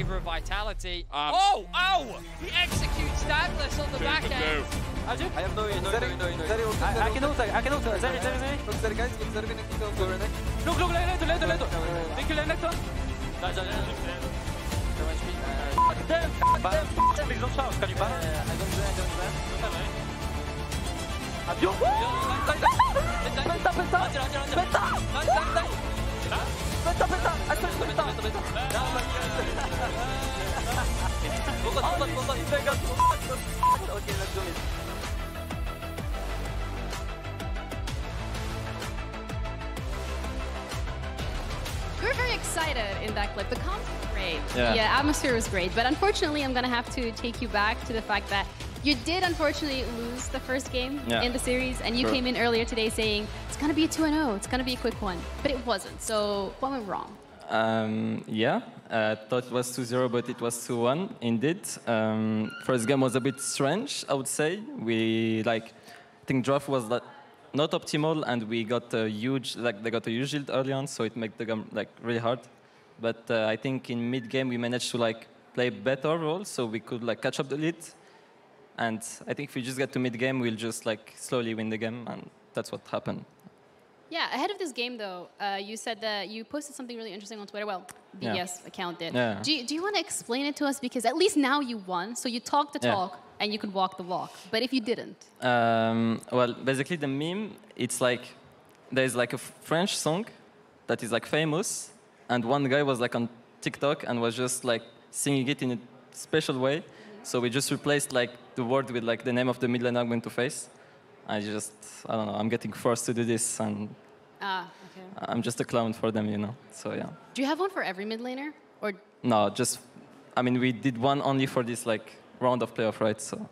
favor of Vitality. Oh! He executes Douglas on the back end. I have no. I can ult. Zeri. Look, Zeri guys. Look, Zeri Renekton go Renekton. Look, Renekton. Thank you, Renekton. Please don't shout. Can you ban? I don't Okay, let's do it. We were very excited in that clip. The comms were great. Yeah, atmosphere was great. But unfortunately, I'm going to have to take you back to the fact that you did unfortunately lose the first game in the series. And you came in earlier today saying, it's going to be a 2-0. It's going to be a quick one. But it wasn't. So what went wrong? I thought it was 2-0, but it was 2-1 indeed. First game was a bit strange, I would say. I think draft was not optimal, and we got a huge, they got a huge shield early on, so it made the game really hard. But I think in mid game we managed to play better role, so we could catch up the lead. And I think if we just get to mid game, we'll just slowly win the game, and that's what happened. Yeah, ahead of this game, though, you said that you posted something really interesting on Twitter. Well, Vedius account did. Yeah. Do you want to explain it to us? Because at least now you won, so you talk the talk, and you could walk the walk. But if you didn't? Well, basically the meme, it's there's a French song that is famous, and one guy was on TikTok and was just singing it in a special way. So we just replaced the word with the name of the mid laner I'm going to face. I don't know, I'm getting forced to do this, and okay. I'm just a clown for them, so yeah. Do you have one for every mid laner? Or? No, we did one only for this round of playoff, right? So.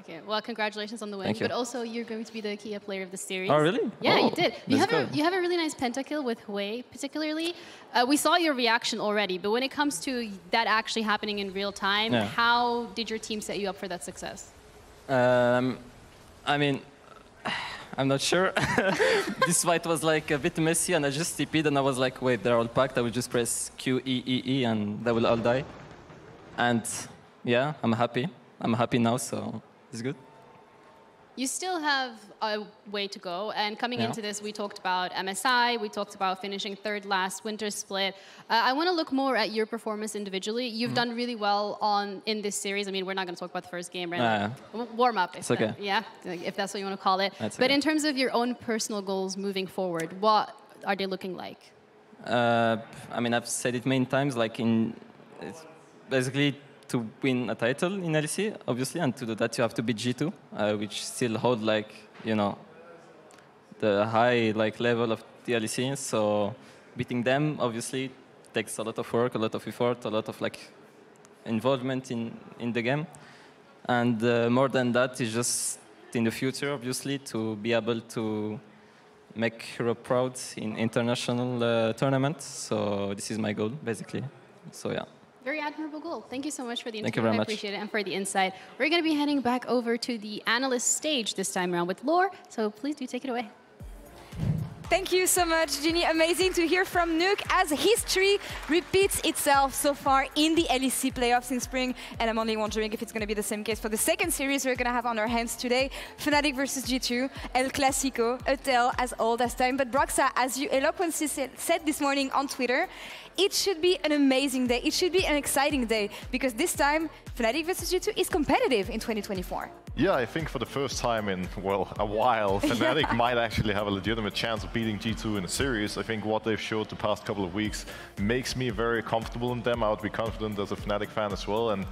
Okay, well, congratulations on the win. Thank you. But also, you're going to be the key player of the series. Oh, really? Yeah, you did. You have a really nice pentakill with Hui, particularly. We saw your reaction already, but when it comes to that actually happening in real time, how did your team set you up for that success? I'm not sure. This fight was a bit messy, and I just TP'd, and I was wait, they're all packed. I will just press Q, E, E, E, and they will all die. And yeah, I'm happy. I'm happy now, so it's good. You still have a way to go, and coming into this, we talked about MSI, we talked about finishing third last winter split. I want to look more at your performance individually. You've done really well in this series. I mean, we're not going to talk about the first game right now. Warm up, if if that's what you want to call it. But in terms of your own personal goals moving forward, what are they looking like? I've said it many times, basically to win a title in LEC, obviously, and to do that you have to beat G2, which still hold the high level of the LEC. So beating them obviously takes a lot of work, a lot of effort, a lot of involvement in the game. And more than that is just in the future, obviously, to be able to make Europe proud in international tournaments. So this is my goal, basically. So yeah. Very admirable goal. Thank you so much for the interview. Thank you very much. I appreciate it, and for the insight. We're going to be heading back over to the Analyst stage this time around with Laure, so please do take it away. Thank you so much, Ginny. Amazing to hear from Nuke as history repeats itself so far in the LEC playoffs in spring. And I'm only wondering if it's going to be the same case for the second series we're going to have on our hands today. Fnatic versus G2, El Clasico, a tale as old as time. But Broxah, as you eloquently said this morning on Twitter, it should be an amazing day. It should be an exciting day, because this time Fnatic versus G2 is competitive in 2024. Yeah, I think for the first time in, well, a while, Fnatic might actually have a legitimate chance of beating G2 in a series. I think what they've showed the past couple of weeks makes me very comfortable in them. I would be confident as a Fnatic fan as well. And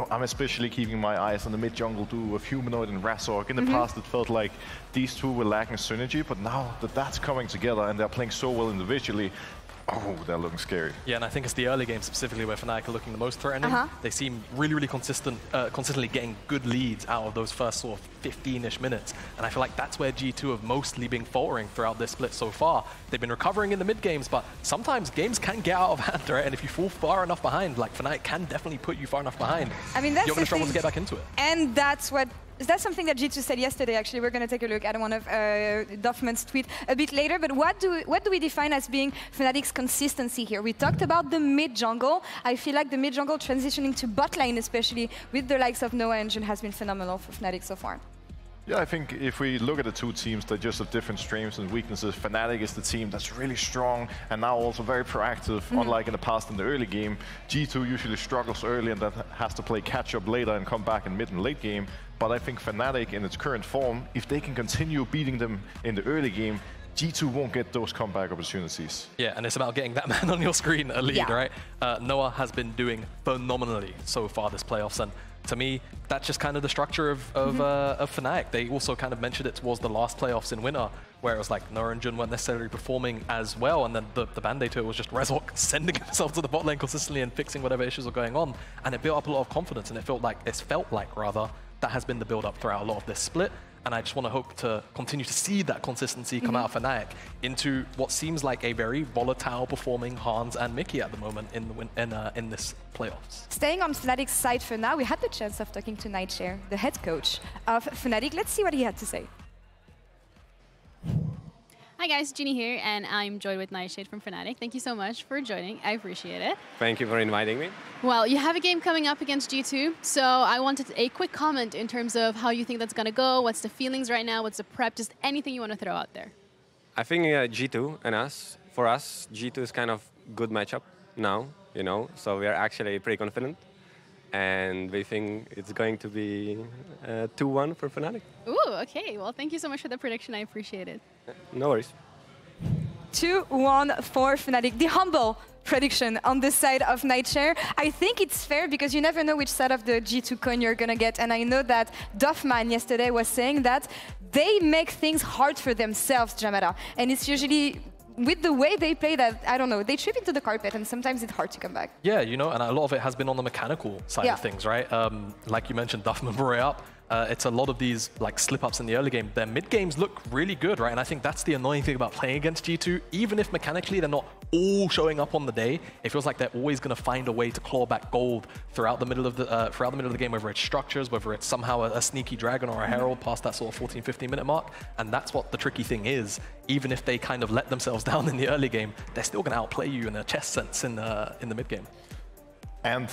I'm especially keeping my eyes on the mid-jungle too of Humanoid and Razork. In the past, it felt like these two were lacking synergy, but now that that's coming together and they're playing so well individually, oh, they're looking scary. Yeah, and I think it's the early games specifically where Fnatic are looking the most threatening. They seem really, really consistently getting good leads out of those first sort of 15-ish minutes. And I feel like that's where G2 have mostly been faltering throughout this split so far. They've been recovering in the mid-games, but sometimes games can get out of hand, right? And if you fall far enough behind, Fnatic can definitely put you far enough behind. I mean, that's you're going to struggle to get back into it. And that's what that's something that G2 said yesterday, actually. We're going to take a look at one of Duffman's tweet a bit later. But what do we define as being Fnatic's consistency here? We talked about the mid-jungle. I feel like the mid-jungle transitioning to bot lane, especially with the likes of Noah and Jun, has been phenomenal for Fnatic so far. Yeah, I think if we look at the two teams, they just have different strengths and weaknesses. Fnatic is the team that's really strong and now also very proactive, unlike in the past in the early game. G2 usually struggles early and then has to play catch-up later and come back in mid and late game. But I think Fnatic in its current form, if they can continue beating them in the early game, G2 won't get those comeback opportunities. Yeah, and it's about getting that man on your screen a lead, right? Noah has been doing phenomenally so far this playoffs, and to me, that's just kind of the structure of Fnatic. They also kind of mentioned it towards the last playoffs in winter, where it was like Noah and Jun weren't necessarily performing as well, and then the band-aid to it was just Razork sending himself to the bot lane consistently and fixing whatever issues were going on, and it built up a lot of confidence, and it felt like that has been the build-up throughout a lot of this split. And I just want to hope to continue to see that consistency come out of Fnatic into what seems like a very volatile performing Hans and Mikyx at the moment in this playoffs. Staying on Fnatic's side for now, we had the chance of talking to Nightshare, the head coach of Fnatic. Let's see what he had to say. Hi guys, Ginny here, and I'm joined with Nightshade from Fnatic. Thank you so much for joining. I appreciate it. Thank you for inviting me. Well, you have a game coming up against G2, so I wanted a quick comment in terms of how you think that's going to go. What's the feelings right now? What's the prep? Just anything you want to throw out there. I think G2 and us, for us, G2 is kind of good matchup now, you know, so we are actually pretty confident. And we think it's going to be 2-1 for Fnatic. Ooh, okay. Well, thank you so much for the prediction. I appreciate it. No worries. 2-1 for Fnatic. The humble prediction on the side of Nightshare. I think it's fair because you never know which side of the G2 coin you're going to get. And I know that Duffman yesterday was saying that they make things hard for themselves, Jamada. And it's usually with the way they play that, I don't know, they trip into the carpet and sometimes it's hard to come back. Yeah, you know, and a lot of it has been on the mechanical side of things, right? Like you mentioned, Duffman brought it up. It's a lot of these like slip-ups in the early game. Their mid-games look really good, right? And I think that's the annoying thing about playing against G2. Even if mechanically they're not all showing up on the day, it feels like they're always going to find a way to claw back gold throughout the middle of the game, whether it's structures, whether it's somehow a sneaky dragon or a herald past that sort of 14-15 minute mark. And that's what the tricky thing is. Even if they kind of let themselves down in the early game, they're still going to outplay you in a chess sense in the mid-game. And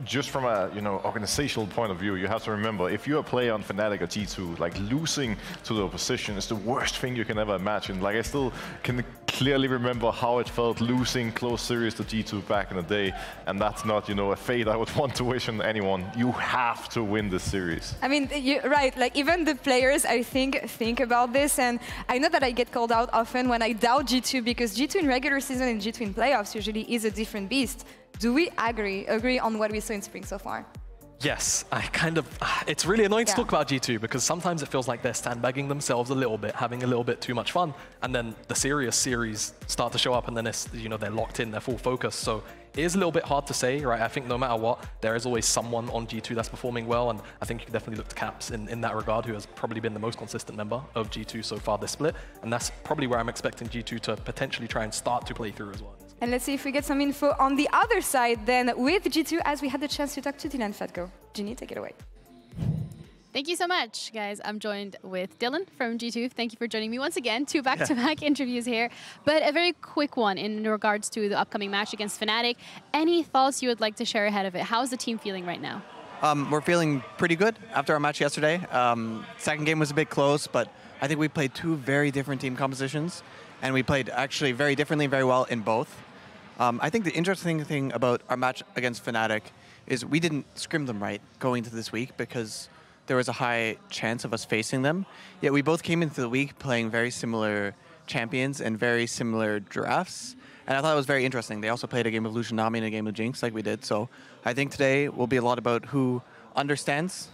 just from a organizational point of view, you have to remember, if you're a player on Fnatic or G2, like losing to the opposition is the worst thing you can ever imagine. Like I still can clearly remember how it felt losing close series to G2 back in the day, and that's not a fate I would want to wish on anyone. You have to win this series. I mean, you're right. Like even the players, I think about this, and I know that I get called out often when I doubt G2 because G2 in regular season and G2 in playoffs usually is a different beast. Do we agree on what we saw in Spring so far? Yes, it's really annoying to talk about G2 because sometimes it feels like they're sandbagging themselves a little bit, having a little bit too much fun, and then the serious series start to show up and then it's, they're locked in, they're full focus. So it is a little bit hard to say, right? I think no matter what, there is always someone on G2 that's performing well, and I think you can definitely look to Caps in that regard, who has probably been the most consistent member of G2 so far this split, and that's probably where I'm expecting G2 to potentially try and start to play through as well. And let's see if we get some info on the other side then with G2 as we had the chance to talk to Dylan Fatko. Ginny, take it away. Thank you so much, guys. I'm joined with Dylan from G2. Thank you for joining me once again. 2 back-to-back interviews here. But a very quick one in regards to the upcoming match against Fnatic. Any thoughts you would like to share ahead of it? How's the team feeling right now? We're feeling pretty good after our match yesterday. Second game was a bit close, but I think we played 2 very different team compositions. And we played actually very differently, very well in both. I think the interesting thing about our match against Fnatic is we didn't scrim them right going into this week because there was a high chance of us facing them. Yet we both came into the week playing very similar champions and very similar drafts. And I thought it was very interesting. They also played a game of Lucian Nami and a game of Jinx like we did. So I think today will be a lot about who understands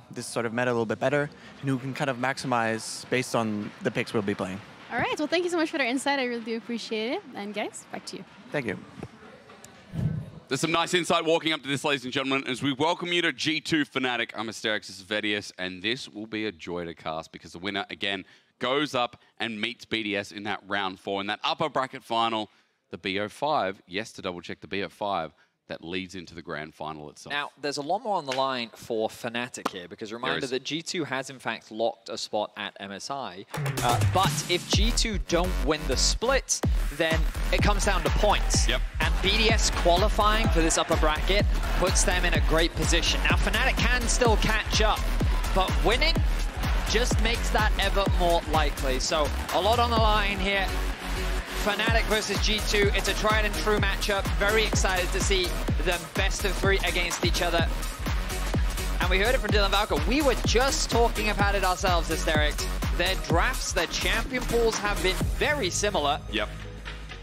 this sort of meta a little bit better and who can kind of maximize based on the picks we'll be playing. All right. Well, thank you so much for the insight. I really do appreciate it. And guys, back to you. Thank you. There's some nice insight walking up to this, ladies and gentlemen, as we welcome you to G2 Fnatic. I'm Hysterics, this is Vedius, and this will be a joy to cast because the winner, again, goes up and meets BDS in that round 4. In that upper bracket final, the BO5, yes, to double check the BO5, that leads into the grand final itself. Now, there's a lot more on the line for Fnatic here, because reminder that G2 has in fact locked a spot at MSI. But if G2 don't win the split, then it comes down to points. Yep. And BDS qualifying for this upper bracket puts them in a great position. Now, Fnatic can still catch up, but winning just makes that ever more likely. So, a lot on the line here. Fnatic versus G2, it's a tried and true matchup. Very excited to see them best of 3 against each other. And we heard it from Dylan Valko. We were just talking about it ourselves, Hysterics. Their drafts, their champion pools have been very similar. Yep.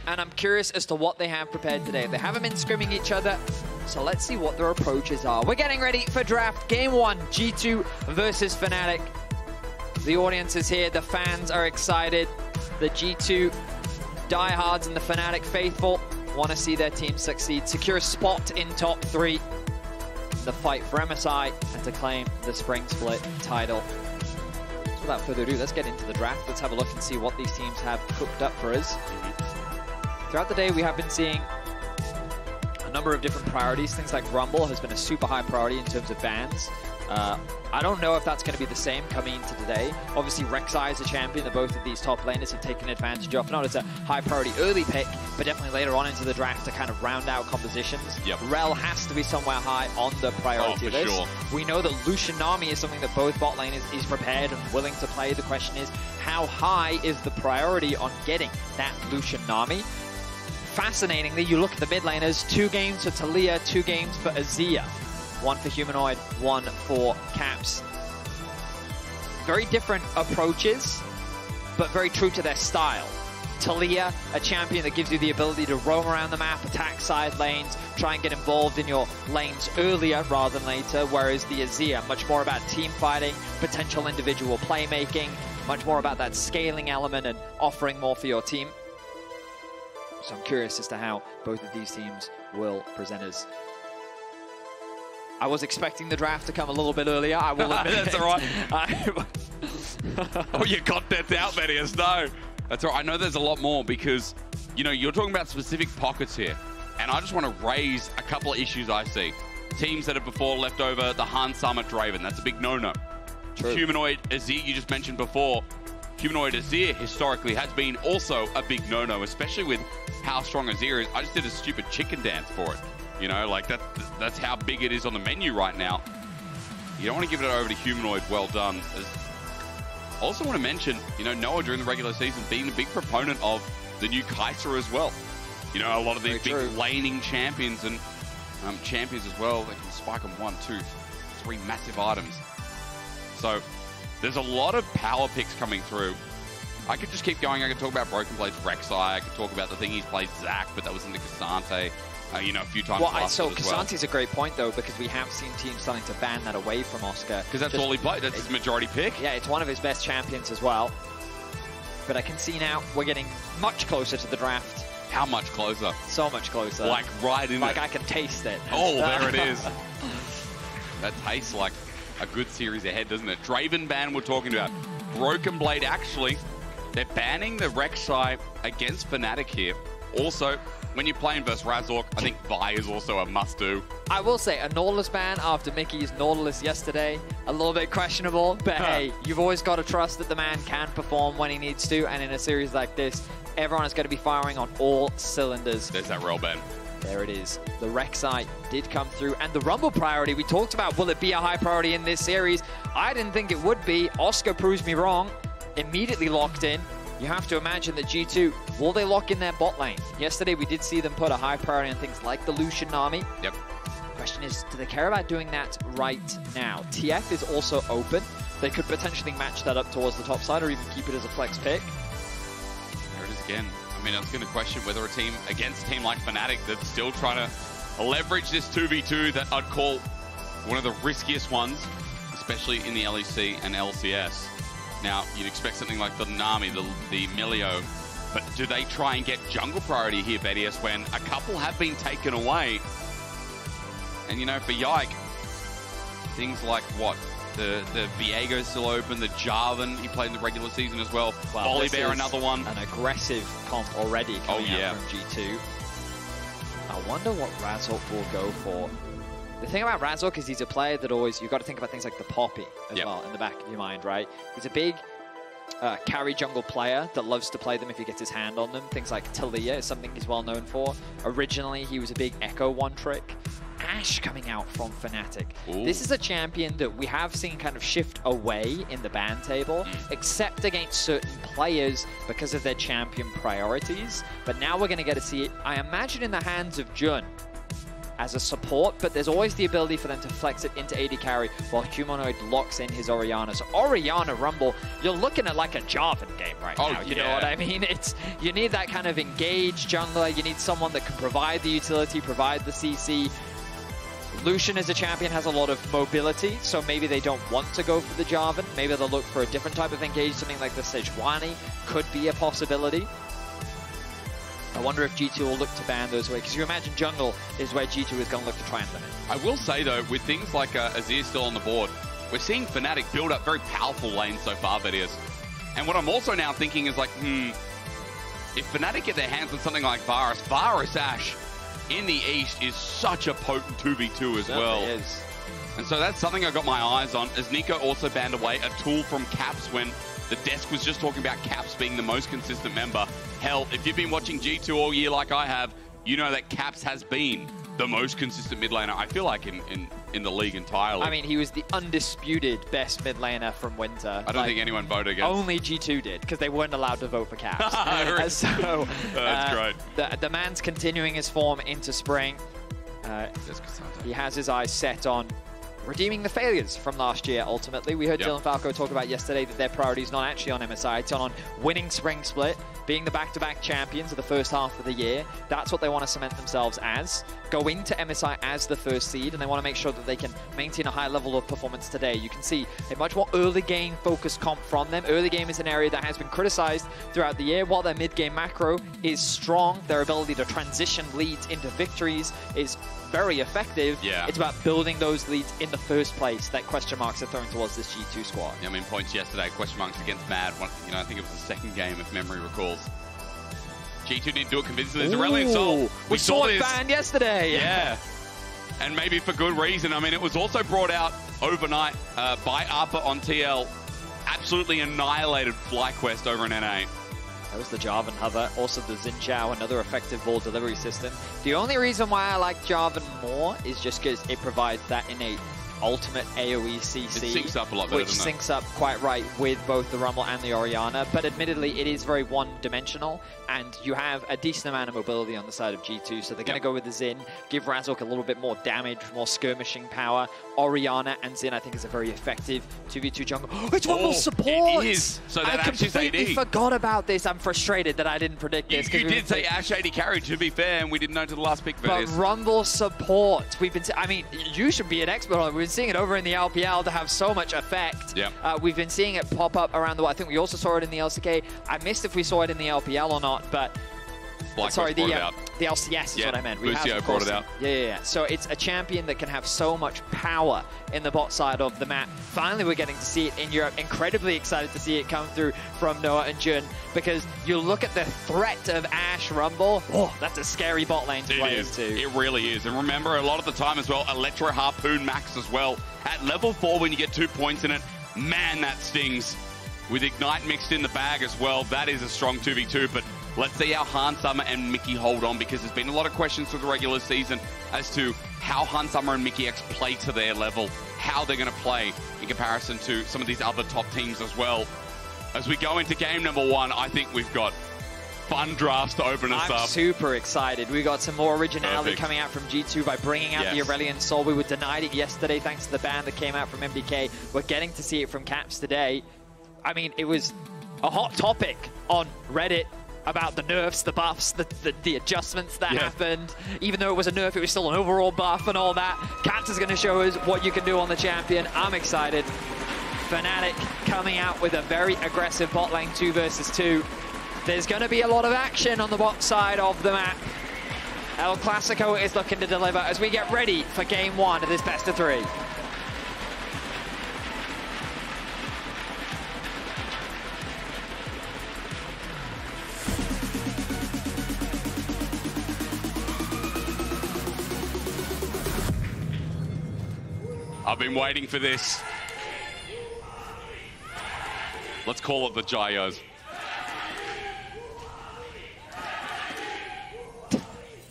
And I'm curious as to what they have prepared today. They haven't been scrimming each other, so let's see what their approaches are. We're getting ready for draft game 1, G2 versus Fnatic. The audience is here, the fans are excited. The G2 diehards and the Fnatic faithful want to see their team succeed, secure a spot in top 3, the fight for MSI, and to claim the Spring Split title. So without further ado, let's get into the draft. Let's have a look and see what these teams have cooked up for us. Throughout the day, we have been seeing a number of different priorities. Things like Rumble has been a super high priority in terms of bans. I don't know if that's going to be the same coming into today. Obviously, Rek'Sai is a champion that both of these top laners have taken advantage of. Not as a high priority early pick, but definitely later on into the draft to kind of round out compositions. Yep. Rel has to be somewhere high on the priority list. Sure. We know that Lucian Nami is something that both bot laners is prepared and willing to play. The question is, how high is the priority on getting that Lucian Nami? Fascinatingly, you look at the mid laners, 2 games for Taliyah, 2 games for Azir. 1 for Humanoid, 1 for Caps. Very different approaches, but very true to their style. Taliyah, a champion that gives you the ability to roam around the map, attack side lanes, try and get involved in your lanes earlier rather than later, whereas the Azir, much more about team fighting, potential individual playmaking, much more about that scaling element and offering more for your team. So I'm curious as to how both of these teams will present us. I was expecting the draft to come a little bit earlier, I will admit. That's all right. Oh, you got that out, Vedius. No. That's all right. I know there's a lot more because, you know, you're talking about specific pockets here. And I just want to raise a couple of issues I see. Teams that have before left over the Han Summit Draven. That's a big no-no. Humanoid Azir, you just mentioned before. Humanoid Azir historically has been also a big no-no, especially with how strong Azir is. I just did a stupid chicken dance for it. You know, like that's how big it is on the menu right now. You don't want to give it over to Humanoid. Well done. I also want to mention, you know, Noah during the regular season being a big proponent of the new Kai'Sa as well. You know, a lot of these big laning champions and champions as well. They can spike them 1, 2, 3 massive items. So there's a lot of power picks coming through. I could just keep going. I could talk about Broken Blade's Rek'Sai. I could talk about the thing he's played Zac, but that was in the K'Sante. You know, a few times. Well, so K'Sante's a great point, though, because we have seen teams starting to ban that away from Oscar. Because that's all he played. That's his majority pick. Yeah, it's one of his best champions as well. But I can see now we're getting much closer to the draft. How much closer? So much closer. Like right in Like I can taste it. Oh, there it is. That tastes like a good series ahead, doesn't it? Draven ban we're talking about. Broken Blade, actually, they're banning the Rek'Sai against Fnatic here. Also, when you're playing versus Razork, I think Vi is also a must-do. I will say, a Nautilus ban after Mickey's Nautilus yesterday, a little bit questionable, but hey, you've always got to trust that the man can perform when he needs to, and in a series like this, everyone is going to be firing on all cylinders. There's that Rel ban. There it is. The Rek'Sai did come through, and the Rumble priority, we talked about, will it be a high priority in this series? I didn't think it would be. Oscar proves me wrong. Immediately locked in. You have to imagine that G2, will they lock in their bot lane? Yesterday, we did see them put a high priority on things like the Lucian Nami. Yep. Question is, do they care about doing that right now? TF is also open. They could potentially match that up towards the top side or even keep it as a flex pick. There it is again. I mean, I was going to question whether a team against a team like Fnatic that's still trying to leverage this 2v2 that I'd call one of the riskiest ones, especially in the LEC and LCS. Now, you'd expect something like the Nami, the Milio, but do they try and get jungle priority here, Vedius, when a couple have been taken away? And, you know, for Yike, things like what? The Viego's still open, the Jarvan, he played in the regular season as well. Volibear, another one. An aggressive comp already coming out from G2. wonder what Razork will go for. The thing about Razork is he's a player that always, you've got to think about things like the Poppy as well in the back of your mind, right? He's a big carry jungle player that loves to play them if he gets his hand on them. Things like Talia is something he's well known for. Originally, he was a big Echo one-trick. Ashe coming out from Fnatic. Ooh. This is a champion that we have seen kind of shift away in the ban table, except against certain players because of their champion priorities. But now we're going to get to see it, I imagine, in the hands of Jun as a support, but there's always the ability for them to flex it into AD carry while Humanoid locks in his Orianna. So Orianna Rumble, you're looking at like a Jarvan game right now, you know what I mean? You need that kind of engaged jungler, you need someone that can provide the utility, provide the CC. Lucian as a champion has a lot of mobility, so maybe they don't want to go for the Jarvan. Maybe they'll look for a different type of engage, something like the Sejuani could be a possibility. I wonder if G2 will look to ban those away, because you imagine jungle is where G2 is going to look to try and limit. I will say, though, with things like Azir still on the board, we're seeing Fnatic build up very powerful lanes so far, Vedius. And what I'm also now thinking is like, if Fnatic get their hands on something like Varus Ashe in the East is such a potent 2v2 as well. It is. And so that's something I got my eyes on, as Nico also banned away a tool from Caps when the desk was just talking about Caps being the most consistent member. Hell, if you've been watching G2 all year like I have, you know that Caps has been the most consistent mid laner, I feel like, in the league entirely. I mean, he was the undisputed best mid laner from Winter. I don't think anyone voted against. Only G2 did, because they weren't allowed to vote for Caps. So that's great. The man's continuing his form into spring. He has his eyes set on redeeming the failures from last year, ultimately. We heard Dylan Falco talk about yesterday that their priority is not actually on MSI, it's on winning Spring Split, being the back-to-back champions of the first half of the year. That's what they want to cement themselves as. Go into MSI as the first seed, and they want to make sure that they can maintain a high level of performance today. You can see a much more early game focused comp from them. Early game is an area that has been criticized throughout the year. While their mid-game macro is strong, their ability to transition leads into victories is very effective. It's about building those leads in the first place that question marks are thrown towards this G2 squad. I mean, points yesterday, question marks against Mad. I think it was the second game, if memory recalls. G2 didn't do it convincingly. There's Aurelion Sol. We saw it banned yesterday. Yeah. And maybe for good reason. I mean, it was also brought out overnight by APA on TL. Absolutely annihilated FlyQuest over in NA. That was the Jarvan hover. Also the Zhao, another effective ball delivery system. The only reason why I like Jarvan more is just because it provides that innate ultimate AoE CC. It syncs up a lot better, which syncs up quite right with both the Rumble and the Orianna. But admittedly, it is very one-dimensional, and you have a decent amount of mobility on the side of G2, so they're going to go with the Xin, give Razork a little bit more damage, more skirmishing power. Orianna and Xin, I think, is a very effective 2v2 jungle. It's Rumble support! It is! So that I completely forgot about this. I'm frustrated that I didn't predict this. You did say Ashe AD carry, to be fair, and we didn't know to the last pick for but this. Rumble support. We've been. I mean, you should be an expert on it. We've been seeing it over in the LPL to have so much effect. We've been seeing it pop up around the world. I think we also saw it in the LCK. I missed if we saw it in the LPL or not, but sorry, the LCS is what I meant. Lucio brought it out. Yeah. So it's a champion that can have so much power in the bot side of the map. Finally, we're getting to see it in Europe. Incredibly excited to see it come through from Noah and Jun, because you look at the threat of Ashe Rumble. Oh, that's a scary bot lane to play into. It really is. And remember, a lot of the time as well, Electro Harpoon Max as well. At level 4, when you get 2 points in it, man, that stings. With Ignite mixed in the bag as well, that is a strong 2v2, but let's see how Hansummer and Mickey hold on, because there's been a lot of questions through the regular season as to how Hansummer and Mikyx play to their level, how they're going to play in comparison to some of these other top teams as well. As we go into game number 1, I think we've got fun drafts to open us up. I'm super excited. We got some more originality coming out from G2 by bringing out the Aurelion Sol. We were denied it yesterday thanks to the ban that came out from MBK. We're getting to see it from Caps today. I mean, it was a hot topic on Reddit about the nerfs, the buffs, the adjustments that happened. Even though it was a nerf, it was still an overall buff and all that. Caps is going to show us what you can do on the champion. I'm excited. Fnatic coming out with a very aggressive bot lane 2 versus 2. There's going to be a lot of action on the bot side of the map. El Clasico is looking to deliver as we get ready for game 1 of this best of 3. I've been waiting for this. Let's call it the gyros.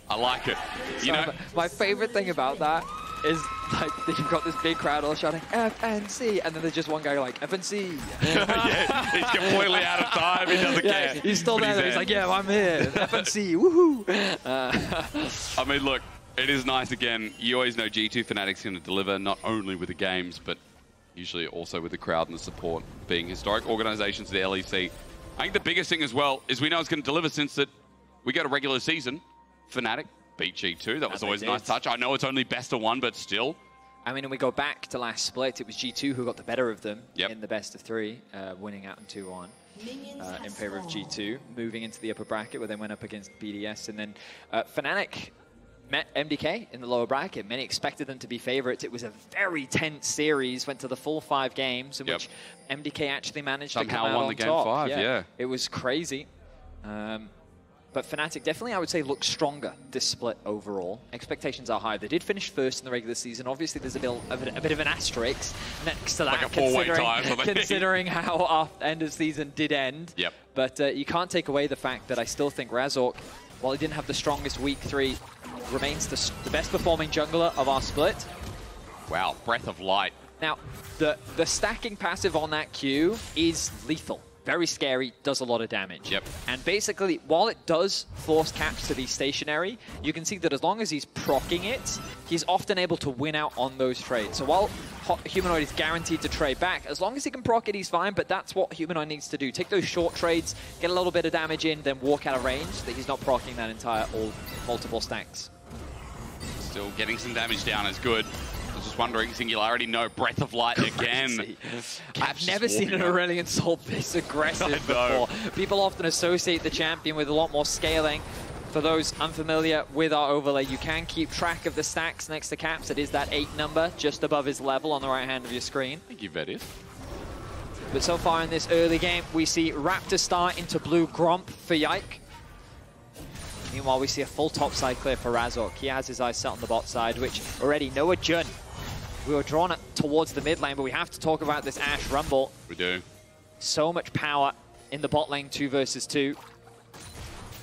I like it. You know, my favorite thing about that is like you've got this big crowd all shouting FNC, and then there's just one guy like FNC. Yeah, he's completely out of time. He doesn't care. He's still there. He's like, yeah, I'm here. FNC, woohoo! I mean, look, it is nice again. You always know G2 Fnatic's going to deliver not only with the games, but usually also with the crowd and the support. Being historic organizations, the LEC. I think the biggest thing as well is we know it's going to deliver since that we got a regular season. Fnatic beat G2. That was always a nice touch. I know it's only best of one, but still. I mean, when we go back to last split, it was G2 who got the better of them in the best of 3, winning out in 2-1 in favor of G2, moving into the upper bracket where they went up against BDS. And then Fnatic met MDK in the lower bracket. Many expected them to be favorites. It was a very tense series, went to the full 5 games, in which MDK actually managed to come out won on the game top. 5, yeah. It was crazy. But Fnatic definitely, I would say, looks stronger this split overall. Expectations are high. They did finish first in the regular season. Obviously, there's a bit of an asterisk next to that, like a 4-way tie, considering how our end of season did end. Yep. But you can't take away the fact that I still think Razork, while he didn't have the strongest week 3, remains the best performing jungler of our split. Wow, Breath of Light. Now, the stacking passive on that Q is lethal. Very scary, does a lot of damage. Yep. And basically, while it does force Caps to be stationary, you can see that as long as he's proccing it, he's often able to win out on those trades. So while Humanoid is guaranteed to trade back, as long as he can proc it, he's fine, but that's what Humanoid needs to do. Take those short trades, get a little bit of damage in, then walk out of range, so that he's not proccing that entire multiple stacks. Still getting some damage down is good. I was just wondering, Singularity, no, Breath of Light again. I've never seen an Aurelion Sol this aggressive before. People often associate the champion with a lot more scaling. For those unfamiliar with our overlay, you can keep track of the stacks next to Caps. It is that 8 number just above his level on the right hand of your screen. Thank you, Vedius. But so far in this early game, we see Raptor start into blue Gromp for Yike. Meanwhile, we see a full top side clear for Razork. He has his eyes set on the bot side, which already Noah Jun. We were drawn towards the mid lane, but we have to talk about this Ashe Rumble. We do. So much power in the bot lane 2 versus 2.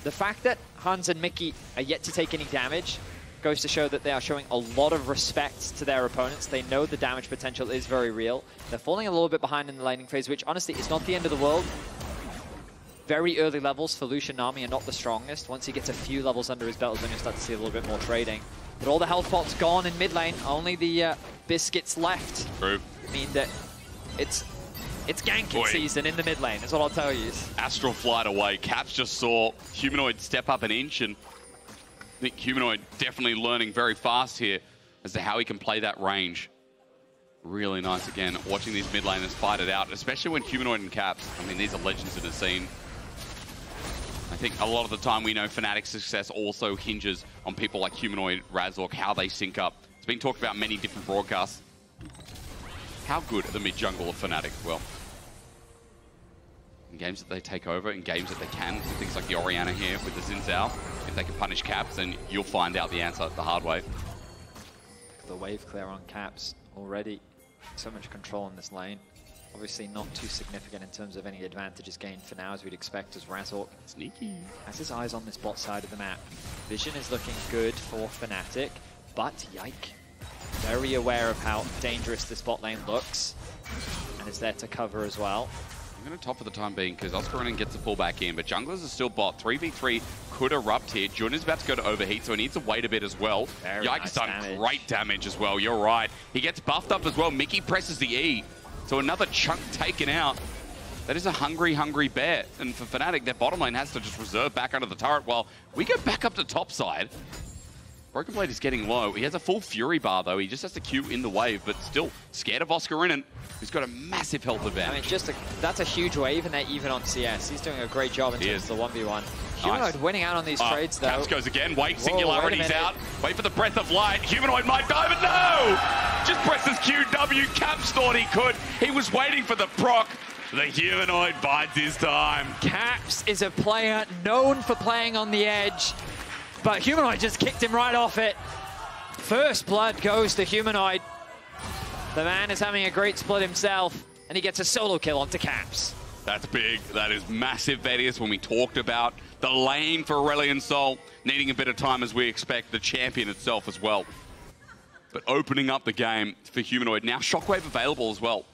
The fact that Hans and Mikyx are yet to take any damage goes to show that they are showing a lot of respect to their opponents. They know the damage potential is very real. They're falling a little bit behind in the laning phase, which honestly is not the end of the world. Very early levels for Lucian Nami are not the strongest. Once he gets a few levels under his belt, then you'll start to see a little bit more trading. But all the health pots gone in mid lane. Only the biscuits left. True. Mean that it's ganking season in the mid lane, is what I'll tell you. Astral Flight away. Caps just saw Humanoid step up an inch, and I think Humanoid definitely learning very fast here as to how he can play that range. Really nice again, watching these mid laners fight it out, especially when Humanoid and Caps, I mean, these are legends in the scene. I think a lot of the time we know Fnatic's success also hinges on people like Humanoid, Razork, how they sync up. It's been talked about many different broadcasts. How good are the mid jungle of Fnatic? Well, in games that they take over, in games that they can, things like the Orianna here with the Xin Zhao, if they can punish Caps, then you'll find out the answer the hard way. The wave clear on Caps already. So much control in this lane. Obviously not too significant in terms of any advantages gained for now, as we'd expect, as Razork sneaky has his eyes on this bot side of the map. Vision is looking good for Fnatic, but Yike, very aware of how dangerous this bot lane looks, and is there to cover as well. I'm going to top for the time being, because Oscarinin gets to pull back in, but junglers are still bot. 3v3 could erupt here. Jun is about to go to overheat, so he needs to wait a bit as well. Yike's done great damage as well, you're right. He gets buffed up as well. Mikyx presses the E. So another chunk taken out. That is a hungry, hungry bear. And for Fnatic, their bottom lane has to just reserve back under the turret while we go back up to top side. Broken Blade is getting low. He has a full Fury bar, though. He just has to queue in the wave, but still scared of Oscarinin, who's got a massive health advantage. I mean, that's a huge wave, and they're even on CS. He's doing a great job in terms of the 1v1. Humanoid winning out on these trades, though. Caps goes again. Wait, Singularity's out. Wait for the Breath of Light. Humanoid might die, but no! Just presses QW. Caps thought he could. He was waiting for the proc. The Humanoid bides his time. Caps is a player known for playing on the edge, but Humanoid just kicked him right off it. First blood goes to Humanoid. The man is having a great split himself, and he gets a solo kill onto Caps. That's big. That is massive, Vedius, when we talked about the lane for Aurelion Sol needing a bit of time, as we expect, the champion itself as well. But opening up the game for Humanoid. Now Shockwave available as well.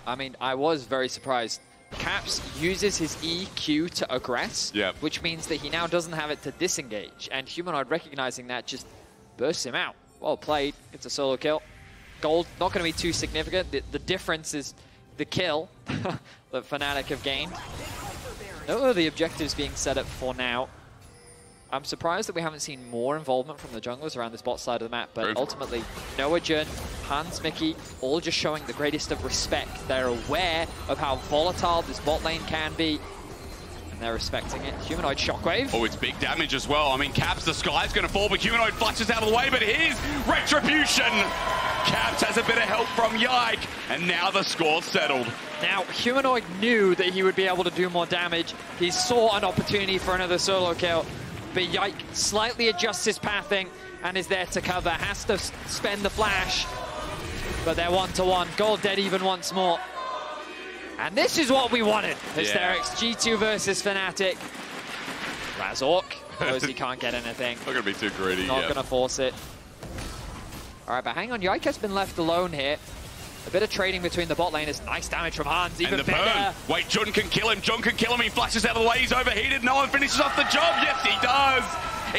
I mean, I was very surprised. Caps uses his EQ to aggress, which means that he now doesn't have it to disengage. And Humanoid, recognizing that, just bursts him out. Well played. It's a solo kill. Gold, not going to be too significant. The difference is the kill that Fnatic have gained. No other objectives being set up for now. I'm surprised that we haven't seen more involvement from the junglers around this bot side of the map, but ultimately, Noah, Jun, Hans, Mikyx, all just showing the greatest of respect. They're aware of how volatile this bot lane can be, and they're respecting it. Humanoid Shockwave. Oh, it's big damage as well. I mean, Caps, the sky's going to fall, but Humanoid flushes out of the way, but here's Retribution! Caps has a bit of help from Yike, and now the score's settled. Now, Humanoid knew that he would be able to do more damage. He saw an opportunity for another solo kill. But Yike slightly adjusts his pathing and is there to cover. Has to spend the flash, but they're 1-1. Gold dead even once more. And this is what we wanted. Hysterics, G2 versus Fnatic. Razork knows he can't get anything. Not going to be too greedy. Not going to force it. All right, but hang on. Yike has been left alone here. A bit of trading between the bot lane is nice damage from Hans. Even and the better. burn. Wait, Jun can kill him. Jun can kill him. He flashes out of the way. He's overheated. No one finishes off the job. Yes, he does.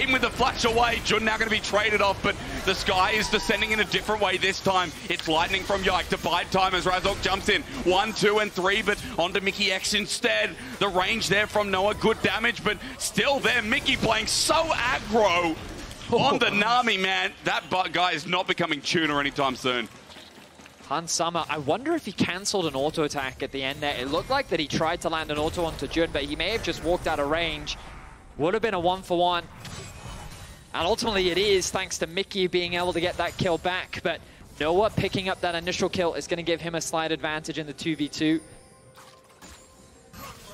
Even with the flash away, Jun now going to be traded off, but the sky is descending in a different way this time. It's lightning from Yike to bide time as Razork jumps in. 1, 2, and 3, but onto Mikyx instead. The range there from Noah, good damage, but still there. Mikyx playing so aggro on the Nami, man. That guy is not becoming tuner anytime soon. Hans Summer, I wonder if he cancelled an auto attack at the end there. It looked like that he tried to land an auto onto Jun, but he may have just walked out of range. Would have been a 1-for-1. And ultimately it is, thanks to Mikyx being able to get that kill back. But Noah picking up that initial kill is going to give him a slight advantage in the 2v2.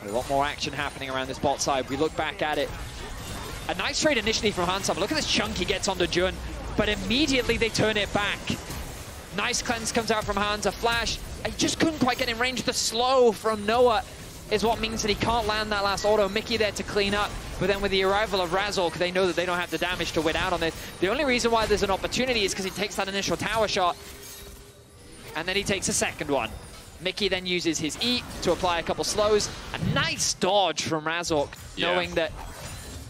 A lot more action happening around this bot side. We look back at it. A nice trade initially from Hans Summer. Look at this chunk he gets onto Jun, but immediately they turn it back. Nice cleanse comes out from Hans, a flash. He just couldn't quite get in range. The slow from Noah is what means that he can't land that last auto. Mikyx there to clean up, but then with the arrival of Razork, they know that they don't have the damage to win out on this. The only reason why there's an opportunity is because he takes that initial tower shot, and then he takes a second one. Mikyx then uses his E to apply a couple slows. A nice dodge from Razork, knowing that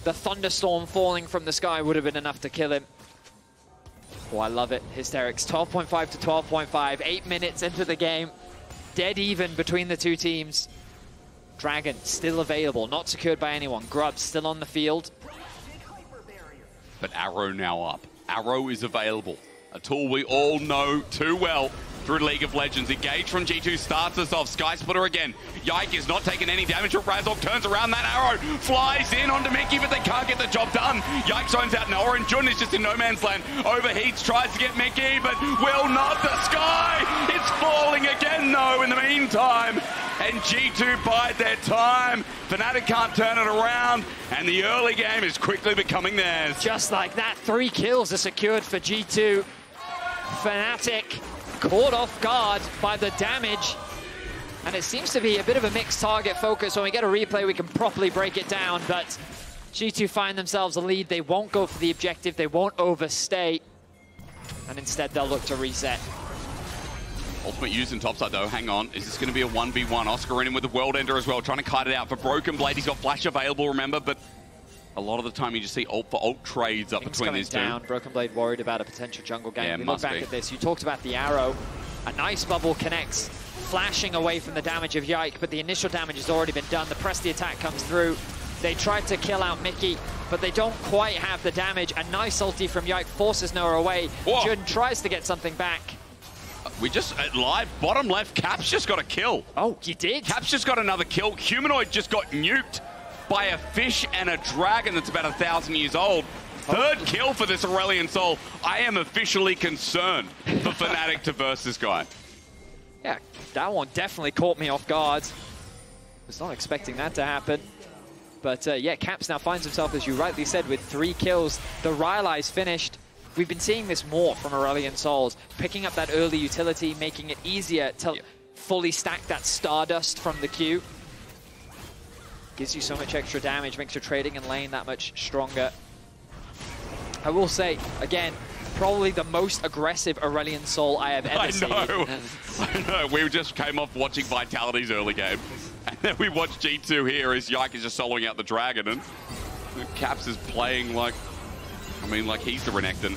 the thunderstorm falling from the sky would have been enough to kill him. Oh, I love it. Hysterics, 12.5 to 12.5. 8 minutes into the game. Dead even between the two teams. Dragon still available, not secured by anyone. Grub still on the field. But Arrow now up. Arrow is available. A tool we all know too well through League of Legends. Engage from G2 starts us off. Sky Splitter again. Yike is not taking any damage, but Razork turns around. That arrow flies in onto Mikyx, but they can't get the job done. Yike zones out Noah, and Jun is just in no man's land. Overheats, tries to get Mikyx, but will not. The sky! It's falling again, though, in the meantime. And G2 bide their time. Fnatic can't turn it around, and the early game is quickly becoming theirs. Just like that, 3 kills are secured for G2. Fnatic caught off guard by the damage, and it seems to be a bit of a mixed target focus. When we get a replay, we can properly break it down, but G2 find themselves a lead. They won't go for the objective, they won't overstay, and instead they'll look to reset. Ultimate use in topside though, hang on. Is this going to be a 1v1? Oscarinin with the World Ender as well, trying to kite it out for Broken Blade. He's got flash available, remember, but a lot of the time you just see ult for ult trades up between these two. Broken Blade worried about a potential jungle game. We look back at this. You talked about the arrow. A nice bubble connects, flashing away from the damage of Yike, but the initial damage has already been done. The press the attack comes through. They tried to kill out Mikyx, but they don't quite have the damage. A nice ulti from Yike forces Noah away. Jun tries to get something back. We just, at live, bottom left, Caps just got a kill. Oh, he did? Caps just got another kill. Humanoid just got nuked by a fish and a dragon that's about 1,000 years old. Third kill for this Aurelion Sol. I am officially concerned for Fnatic to verse this guy. Yeah, that one definitely caught me off guard. Was not expecting that to happen. But yeah, Caps now finds himself, as you rightly said, with 3 kills. The Rylai's finished. we've been seeing this more from Aurelion Sols, picking up that early utility, making it easier to fully stack that Stardust from the queue. Gives you so much extra damage, makes your trading in lane that much stronger. I will say, again, probably the most aggressive Aurelion Sol I have ever seen. I know. We just came off watching Vitality's early game. And then we watched G2 here as Yike is just soloing out the dragon. And Caps is playing like, I mean, like he's the Renekton.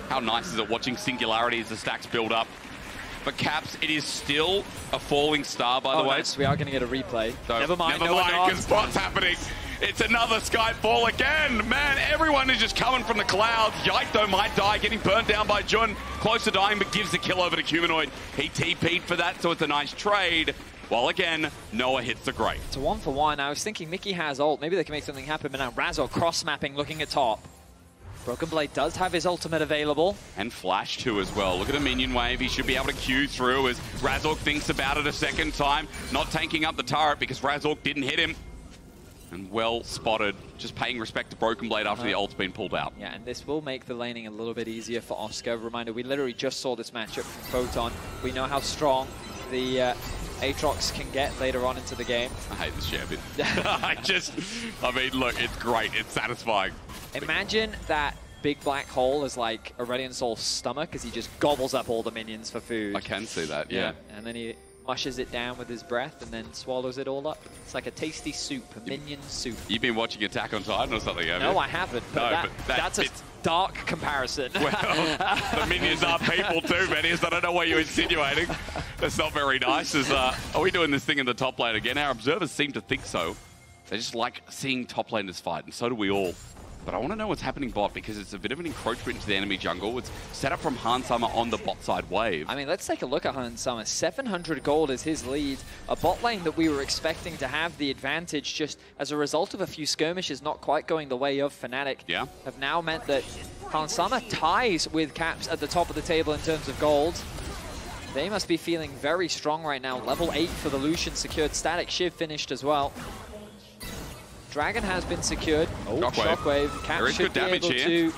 How nice is it watching Singularity as the stacks build up? For Caps, it is still a falling star, by the way. Nice. We are going to get a replay. So, never mind, because what's happening? It's another Skyfall again. Man, everyone is just coming from the clouds. Yike, though, might die, getting burnt down by Jun. Close to dying, but gives the kill over to Humanoid. He TP'd for that, so it's a nice trade. While again, Noah hits the grave. It's a 1-for-1. I was thinking Mikyx has ult. Maybe they can make something happen, but now Razork cross-mapping, looking at top. Broken Blade does have his ultimate available. And Flash too as well. Look at the minion wave. He should be able to queue through as Razork thinks about it a second time. Not tanking up the turret because Razork didn't hit him. And well spotted. Just paying respect to Broken Blade after the ult's been pulled out. Yeah, and this will make the laning a little bit easier for Oscar. Reminder, we literally just saw this matchup from Photon. We know how strong the Aatrox can get later on into the game. I hate this champion. I mean, look, it's great. It's satisfying. Imagine that big black hole is like Aurelion Sol's stomach as he just gobbles up all the minions for food. I can see that, yeah. And then he mushes it down with his breath and then swallows it all up. It's like a tasty soup, a minion soup. You've been watching Attack on Titan or something, haven't you? No, I haven't. But that's a dark comparison. Well, the minions are people too, Vedius. I don't know what you're insinuating. That's not very nice. Are we doing this thing in the top lane again? Our observers seem to think so. They just like seeing top laners fight, and so do we all. But I want to know what's happening bot because it's a bit of an encroachment into the enemy jungle. It's set up from Hansama on the bot side wave. I mean, let's take a look at Hansama. 700 gold is his lead. A bot lane that we were expecting to have the advantage just as a result of a few skirmishes not quite going the way of Fnatic have now meant that Hansama ties with Caps at the top of the table in terms of gold. They must be feeling very strong right now. Level 8 for the Lucian secured. Static Shiv finished as well. Dragon has been secured. Shockwave. Caps should be able to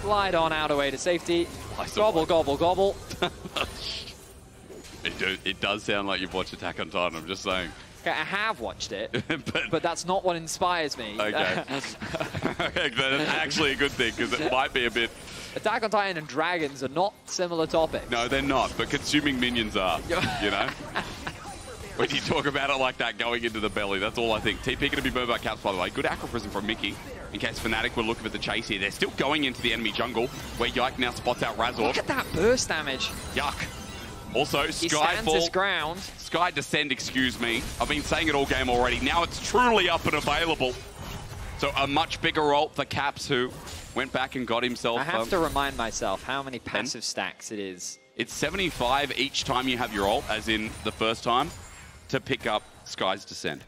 glide on out away to safety. Gobble, gobble, gobble. It does sound like you've watched Attack on Titan, I'm just saying. Okay, I have watched it, but that's not what inspires me. Okay. That's actually a good thing, because it might be a bit... Attack on Titan and dragons are not similar topics. No, they're not, but consuming minions are, you know? When you talk about it like that, going into the belly, that's all I think. TP going to be burned by Caps, by the way. Good Acro Prism from Mikyx, in case Fnatic were looking for the chase here. They're still going into the enemy jungle, where Yike now spots out Razork. Look at that burst damage. Yuck. Also, he stands his ground. Sky Descend, excuse me. I've been saying it all game already. Now it's truly up and available. So a much bigger ult for Caps, who went back and got himself... I have to remind myself how many passive stacks it is. It's 75 each time you have your ult, as in the first time, to pick up Sky's Descent.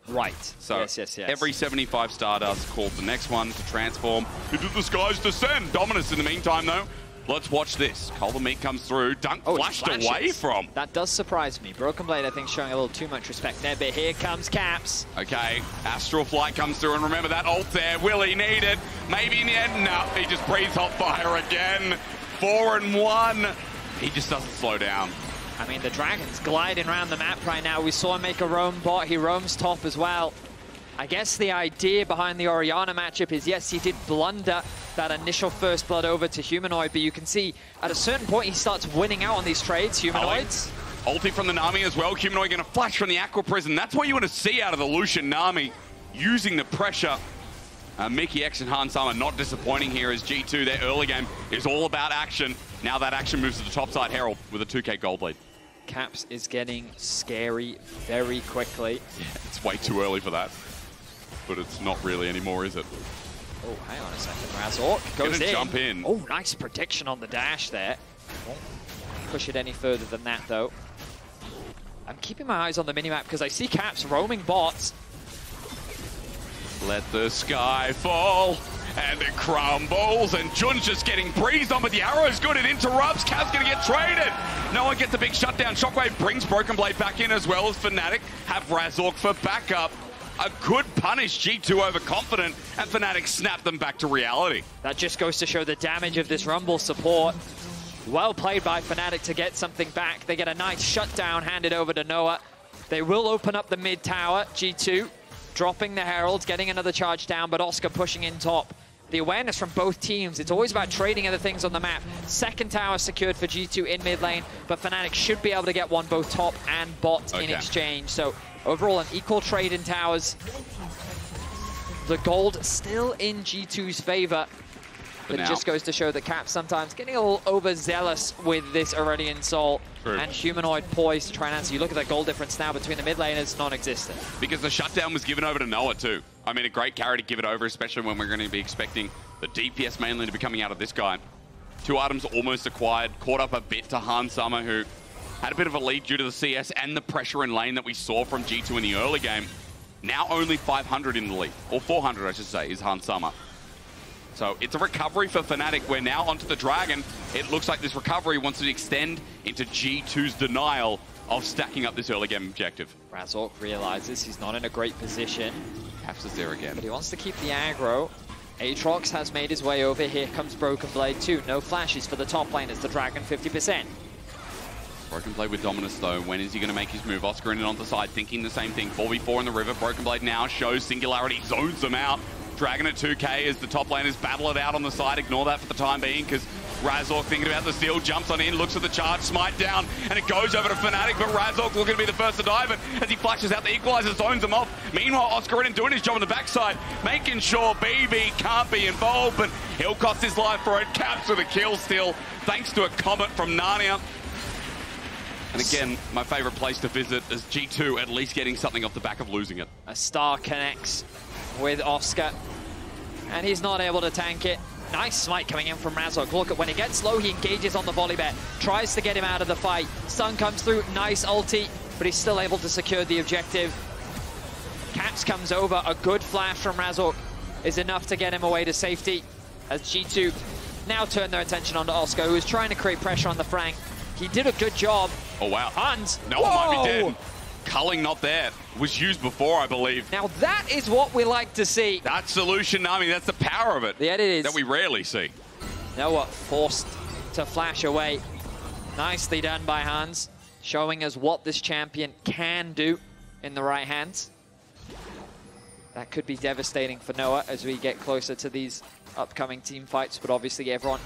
Right. So yes. every 75 Stardust called the next one to transform into the Sky's Descent. Dominus in the meantime, though. Let's watch this. Culver Meat comes through. Dunk flashed away from. That does surprise me. Broken Blade, I think, showing a little too much respect there, but here comes Caps. Okay, Astral Flight comes through, and remember that ult there. Will he need it? Maybe in the end? No, he just breathes hot fire again. 4 and 1. He just doesn't slow down. I mean, the Dragon's gliding around the map right now. We saw him make a roam bot. He roams top as well. I guess the idea behind the Orianna matchup is, yes, he did blunder that initial first blood over to Humanoid, but you can see at a certain point he starts winning out on these trades, Humanoids. Ulti from the Nami as well. Humanoid going to flash from the Aqua Prison. That's what you want to see out of the Lucian Nami, using the pressure. Mikyx and Hansama not disappointing here as G2, their early game is all about action. Now that action moves to the top side. Herald with a 2k gold lead. Caps is getting scary very quickly. Yeah, it's way too early for that. But it's not really anymore, is it? Oh, hang on a second. Razork goes in. Jump in. Oh, nice prediction on the dash there. Won't push it any further than that, though. I'm keeping my eyes on the minimap because I see Caps roaming bots. Let the sky fall, and it crumbles, and Jun's just getting breezed on, but the arrow's good, it interrupts, Caps gonna get traded! No one gets a big shutdown, Shockwave brings Broken Blade back in as well as Fnatic have Razork for backup. a good punish. G2 overconfident, and Fnatic snap them back to reality. That just goes to show the damage of this Rumble support. Well played by Fnatic to get something back. They get a nice shutdown handed over to Noah. They will open up the mid tower. G2 dropping the Herald, getting another charge down, but Oscar pushing in top. The awareness from both teams, it's always about trading other things on the map. Second tower secured for G2 in mid lane, but Fnatic should be able to get one both top and bot in exchange. So overall, an equal trade in towers. The gold still in G2's favor. But it just goes to show that Cap sometimes getting a little overzealous with this Aurelion Sol. True. And Humanoid poised to try and answer. You look at that goal difference now between the mid laners, non-existent. Because the shutdown was given over to Noah too. I mean, a great carry to give it over, especially when we're going to be expecting the DPS mainly to be coming out of this guy. 2 items almost acquired, caught up a bit to Hansama, who had a bit of a lead due to the CS and the pressure in lane that we saw from G2 in the early game. Now only 500 in the lead, or 400 I should say, is Hansama. So it's a recovery for Fnatic. We're now onto the Dragon. It looks like this recovery wants to extend into G2's denial of stacking up this early game objective. Razork realizes he's not in a great position. Caps is there again. But he wants to keep the aggro. Aatrox has made his way over. Here comes Broken Blade too. No flashes for the top lane as the Dragon 50%. Broken Blade with Dominus though. When is he going to make his move? Oscarinin on the side thinking the same thing. 4v4 in the river. Broken Blade now shows Singularity, zones them out. Dragon at 2k as the top laners battle it out on the side. Ignore that for the time being because Razork thinking about the steal, jumps on in, looks at the charge, smite down, and it goes over to Fnatic, but Razork looking to be the first to dive it as he flashes out the equalizer, zones them off. Meanwhile, Oscarinin doing his job on the backside, making sure BB can't be involved, but he'll cost his life for it. Caps with a kill still, thanks to a comment from Narnia. And again, my favorite place to visit is G2 at least getting something off the back of losing it. A star connects with Oscar, and he's not able to tank it. Nice smite coming in from Razork. Look at when he gets low, he engages on the Volibear, tries to get him out of the fight. Stun comes through, nice ulti, but he's still able to secure the objective. Caps comes over, a good flash from Razork is enough to get him away to safety, as G2 now turn their attention onto Oscar, who is trying to create pressure on the flank. He did a good job. Oh wow. Hans! No one might be dead. Culling not there. Was used before, I believe. Now that is what we like to see. That's Lucian, Nami. That's the power of it. Yeah, it is. That we rarely see. Noah forced to flash away. Nicely done by Hans, showing us what this champion can do in the right hands. That could be devastating for Noah as we get closer to these upcoming team fights, but obviously everyone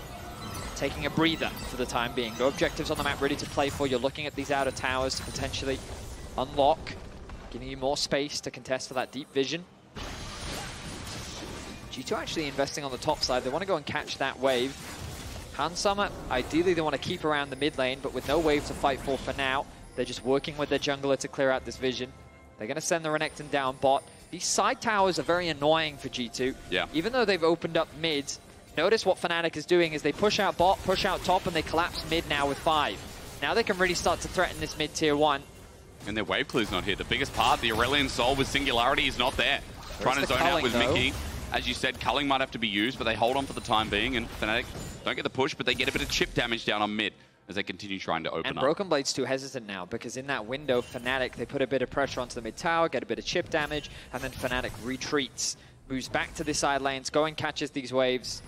taking a breather for the time being. No objectives on the map ready to play for. You're looking at these outer towers to potentially unlock, giving you more space to contest for that deep vision. G2 actually investing on the top side. They want to go and catch that wave. Hansama, ideally they want to keep around the mid lane, but with no wave to fight for now, they're just working with their jungler to clear out this vision. They're going to send the Renekton down bot. These side towers are very annoying for G2. Yeah. Even though they've opened up mid, notice what Fnatic is doing is they push out bot, push out top, and they collapse mid now with 5. Now they can really start to threaten this mid tier 1. And their wave clear's not here. The biggest part, the Aurelion Sol with Singularity is not there. Trying to zone out with Mikyx. As you said, culling might have to be used, but they hold on for the time being, and Fnatic don't get the push, but they get a bit of chip damage down on mid as they continue trying to open up. And Broken Blade's too hesitant now, because in that window, Fnatic, they put a bit of pressure onto the mid tower, get a bit of chip damage, and then Fnatic retreats, moves back to the side lanes, go and catches these waves.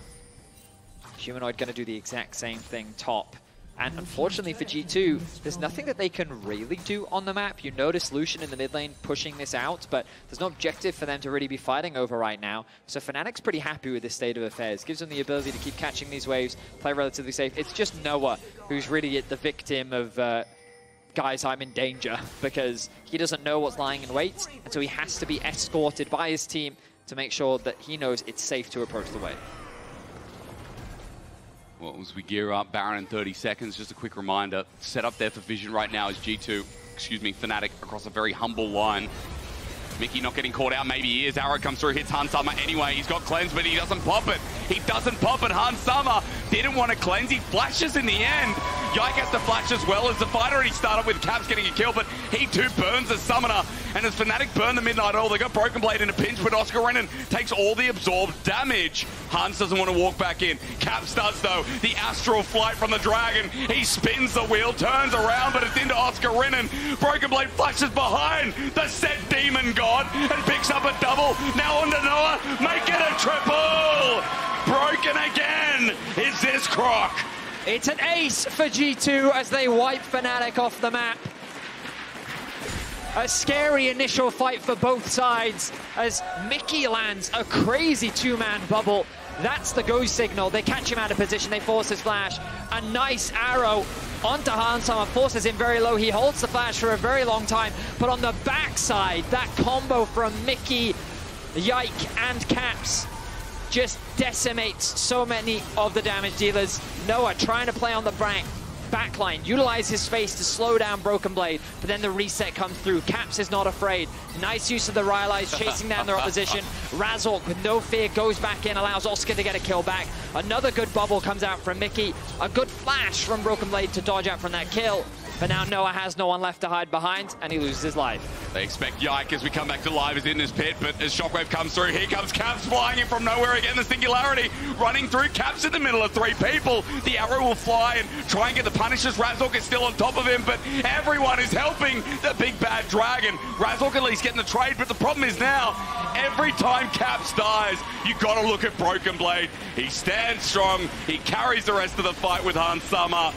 Humanoid going to do the exact same thing top. And unfortunately for G2, there's nothing that they can really do on the map. You notice Lucian in the mid lane pushing this out, but there's no objective for them to really be fighting over right now. So Fnatic's pretty happy with this state of affairs. Gives them the ability to keep catching these waves, play relatively safe. It's just Noah who's really the victim of, guys, I'm in danger, because he doesn't know what's lying in wait, and so he has to be escorted by his team to make sure that he knows it's safe to approach the wave. Well, as we gear up, Baron in 30 seconds, just a quick reminder, set up there for vision right now is Fnatic across a very humble line. Mickey not getting caught out, maybe he is. Arrow comes through, hits Hansama anyway. He's got cleanse, but he doesn't pop it. He doesn't pop it. Hansama didn't want to cleanse. He flashes in the end. Yike has to flash as well as the fight already started with Caps getting a kill, but he too burns the summoner. And as Fnatic burn the Midnight Oil, they got Broken Blade in a pinch, but Oscarinin takes all the absorbed damage. Hans doesn't want to walk back in. Caps does, though. The astral flight from the Dragon. He spins the wheel, turns around, but it's into Oscarinin. Broken Blade flashes behind the set Demon God and picks up a double. Now onto Noah, make it a triple! Broken again! Is this Croc? It's an ace for G2 as they wipe Fnatic off the map. A scary initial fight for both sides as Mikyx lands a crazy two-man bubble. That's the go signal. They catch him out of position. They force his flash. A nice arrow onto Hansama, forces him very low. He holds the flash for a very long time. But on the backside, that combo from Mikyx, Yike, and Caps just decimates so many of the damage dealers. Noah trying to play on the backline, utilize his space to slow down Broken Blade, but then the reset comes through. Caps is not afraid. Nice use of the Rylai's, chasing down their opposition. Razork with no fear goes back in, allows Oscar to get a kill back. Another good bubble comes out from Mikyx. A good flash from Broken Blade to dodge out from that kill. But now Noah has no one left to hide behind, and he loses his life. They expect Yike as we come back to live is in this pit, but as Shockwave comes through, here comes Caps flying in from nowhere again. The Singularity running through. Caps in the middle of three people. The arrow will fly and try and get the punishes. Razork is still on top of him, but everyone is helping the big bad dragon. Razork at least getting the trade, but the problem is now, every time Caps dies, you gotta look at Broken Blade. He stands strong. He carries the rest of the fight with Hansama.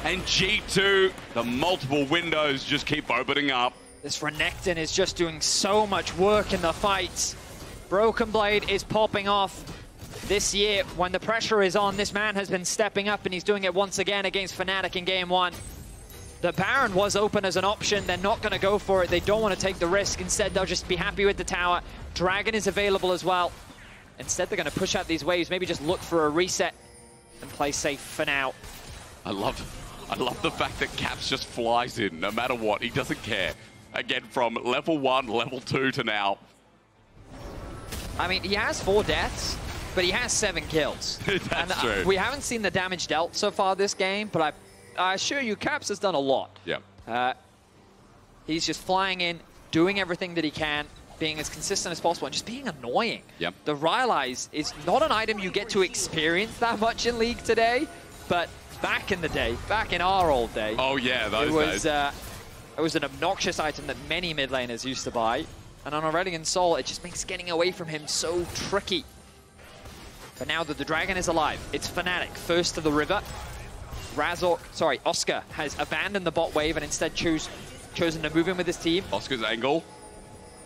And G2, the multiple windows just keep opening up. This Renekton is just doing so much work in the fights. Broken Blade is popping off. This year, when the pressure is on, this man has been stepping up, and he's doing it once again against Fnatic in Game 1. The Baron was open as an option. They're not going to go for it. They don't want to take the risk. Instead, they'll just be happy with the tower. Dragon is available as well. Instead, they're going to push out these waves, maybe just look for a reset and play safe for now. I love the fact that Caps just flies in, no matter what. He doesn't care. Again, from level 1, level 2 to now. I mean, he has 4 deaths, but he has 7 kills. That's true. We haven't seen the damage dealt so far this game, but I assure you, Caps has done a lot. Yeah. He's just flying in, doing everything that he can, being as consistent as possible, and just being annoying. Yep. The Rylai's is not an item you get to experience that much in League today, but back in the day, back in our old day. Oh yeah, those days. It was an obnoxious item that many mid laners used to buy. And on Aurelion Sol, it just makes getting away from him so tricky. But now that the Dragon is alive, it's Fnatic first to the river. Oscar has abandoned the bot wave and instead chosen to move in with his team. Oscar's angle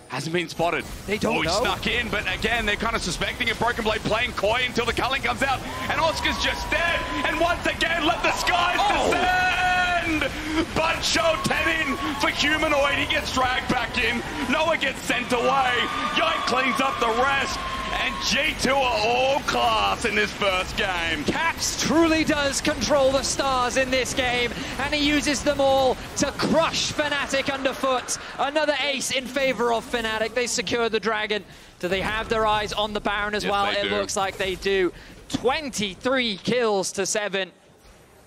hasn't been spotted. They don't know. He snuck in, but again, they're kind of suspecting a Broken Blade playing coy until the culling comes out, and Oscar's just dead. And once again, let the skies descend! But show 10 in for Humanoid. He gets dragged back in. Noah gets sent away. Yike cleans up the rest. And G2 are all class in this first game. Caps truly does control the stars in this game, and he uses them all to crush Fnatic underfoot. Another ace in favor of Fnatic. They secure the Dragon. Do they have their eyes on the Baron as well? It looks like they do. 23 kills to 7.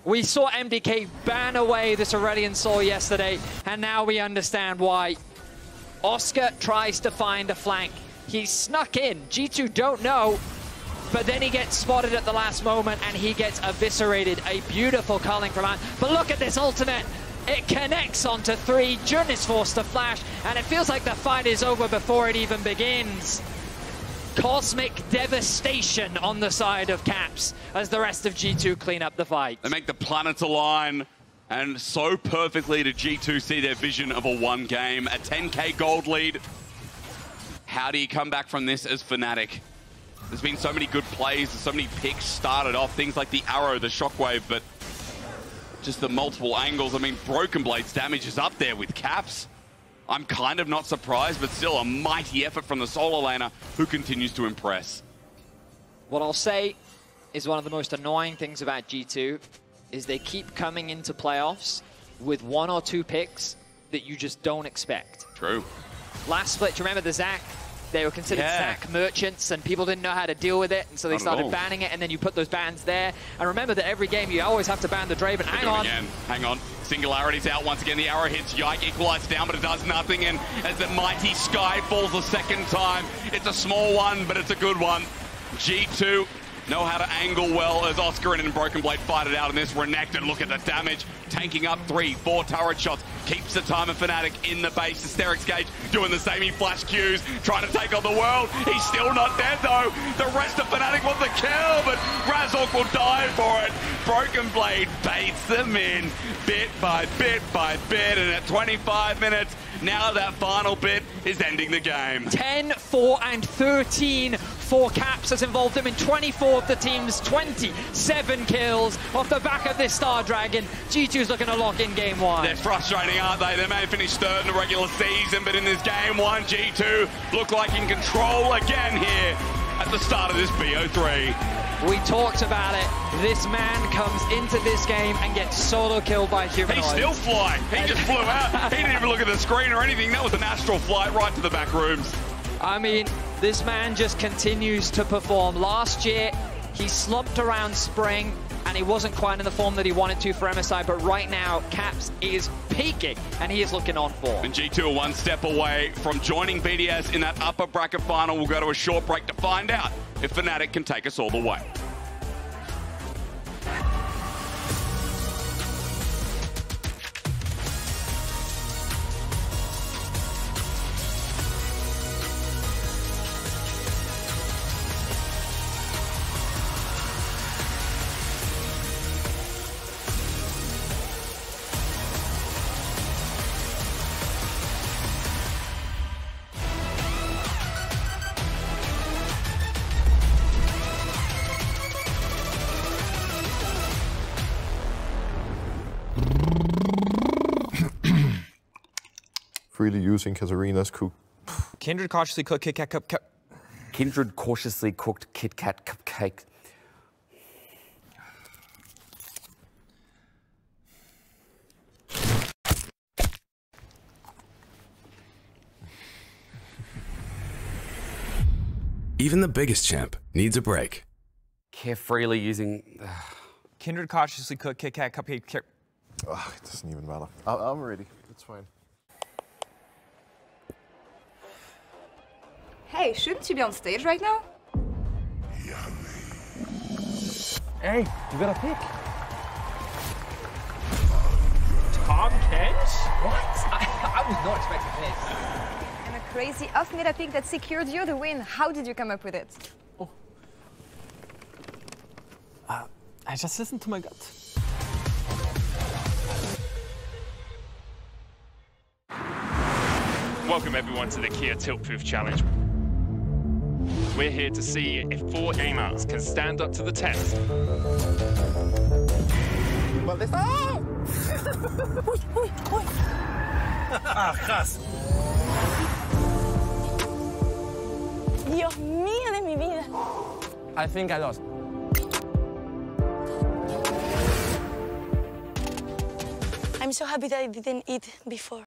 We saw MDK ban away this Aurelion Sol yesterday, and now we understand why. Oscar tries to find a flank. He snuck in. G2 don't know, but then he gets spotted at the last moment and he gets eviscerated. A beautiful culling from Ant. But look at this ultimate. It connects onto 3. Jun is forced to flash, and it feels like the fight is over before it even begins. Cosmic devastation on the side of Caps as the rest of G2 clean up the fight. They make the planets align, and so perfectly did G2 see their vision of a 1 game, a 10k gold lead. How do you come back from this as Fnatic? There's been so many good plays, so many picks started off, things like the arrow, the shockwave, but just the multiple angles. I mean, Broken Blade's damage is up there with Caps. I'm kind of not surprised, but still a mighty effort from the solo laner who continues to impress. What I'll say is one of the most annoying things about G2 is they keep coming into playoffs with 1 or 2 picks that you just don't expect. True. Last split, do you remember the Zac? They were considered Zac merchants, and people didn't know how to deal with it, and so they started banning it, and then you put those bans there. And remember that every game you always have to ban the Draven. Hang on. Hang on. Singularity's out once again. The arrow hits Yike, equalized down, but it does nothing. And as the mighty Sky falls a second time, it's a small one, but it's a good one. G2 know how to angle well as Oscarinin and Broken Blade fight it out in this. Renekton, look at the damage. Tanking up 3, 4 turret shots. Keeps the time of Fnatic in the base. Hysterics Gage doing the same. He flash Qs, trying to take on the world. He's still not dead though. The rest of Fnatic want the kill, but Razork will die for it. Broken Blade baits them in bit by bit by bit. And at 25 minutes, now that final bit is ending the game. 10, 4, and 13 for Caps has involved him in 24 of the team's 27 kills off the back of this Star Dragon. G2's looking to lock in game 1. They're frustrating, aren't they? They may have finished third in the regular season, but in this game 1, G2 look like in control again here at the start of this BO3. We talked about it. This man comes into this game and gets solo killed by Humanoid. He's still flying. He just flew out. He didn't even look at the screen or anything. That was an astral flight right to the back rooms. I mean, this man just continues to perform. Last year, he slumped around Spring, and he wasn't quite in the form that he wanted to for MSI, but right now, Caps is peaking, and he is looking on form. And G2 are one step away from joining Vedius in that upper bracket final. We'll go to a short break to find out if Fnatic can take us all the way. Freely using Katarina's cook. Kindred cautiously cooked Kit Kat cupcake. Kindred cautiously cooked Kit Kat cupcake. Even the biggest champ needs a break. Carefreely using... Kindred cautiously cooked Kit Kat cupcake. Oh, it doesn't even matter. I'm ready. It's fine. Hey, shouldn't you be on stage right now? Hey, you got a pick. Tom Kent? What? I was not expecting this. And a crazy off-meta pick that secured you the win. How did you come up with it? Oh. I just listened to my gut. Welcome everyone to the Kia Tilt Proof Challenge. We're here to see if 4 gamers can stand up to the test. Dios mío de mi vida. I think I lost. I'm so happy that I didn't eat before.